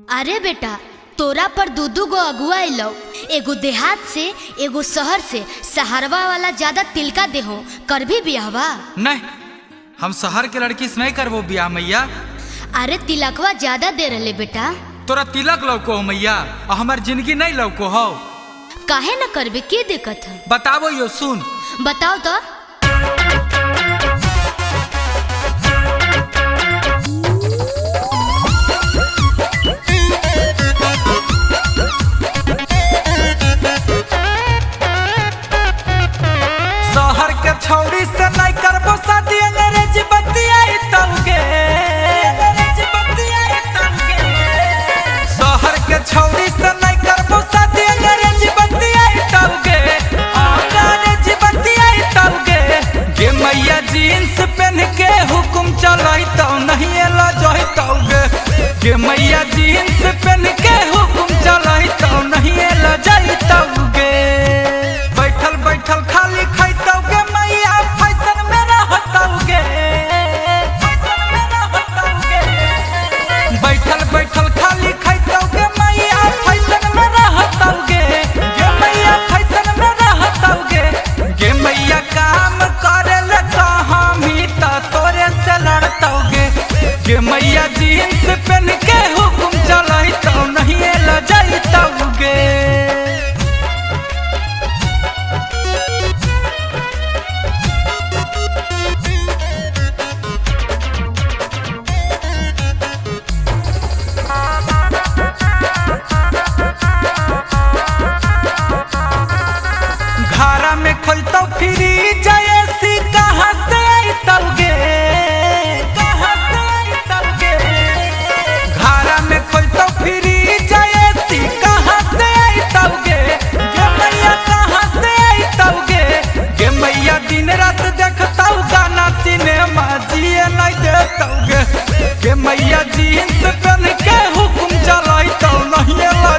अरे बेटा, तोरा पर दू गो अगुआ अलो, एगो देहात से एगो शहर से। शहरवा वाला ज्यादा तिलका देहो, कर भी बियाहवा? नहीं, हम शहर के लड़की से नहीं करबो बियाह मैया। अरे तिलकवा ज्यादा दे रहे बेटा। तोरा तिलक लौको हो मैया और हमार जिंदगी नहीं लौको हो। काहे न करबे, की दिक्कत है? बताबो यो सुन। बताओ तो। शहर के छौड़ी से नहीं करबो शादी, अंग्रेजी बतियाई तौगे। शहर के छौड़ी से नहीं करबो शादी, अंग्रेजी बतियाई तौगे। अंग्रेजी बतियाई तौगे। गे मैया जींस पहन के हुकुम चलाई तो नहीं एला जोई तौगे। गे मैया जींस पहन के हुकुम चलाई तो नहीं एला जाई तौगे। बैठल बैठल खाली खैतौगे मैया, फैशन में रहतौगे। बैठल बैठल खाली खैतौगे मैया, फैशन में रहतौगे। गे मैया फैशन में रहतौगे। गे मैया काम करे ले कहाँ मी त तोरे से लड़तौगे। गे मैया जींस पहन के हुकुम चलाई तो नहीं एला जाइतौगे। घरा में खोलतो फिरी जयसी, कहाँ से आइतौगे। कहाँ से आइतौगे। घरा में खोलतो फिरी जयसी, कहाँ से आइतौगे। गे मैया कहाँ से आइतौगे। गे मैया दिन रात देखतौ गाना सिनेमा, जिए नहीं देतौगे। गे मैया जींस पहन के हुकुम चलाई तो नहीं एला।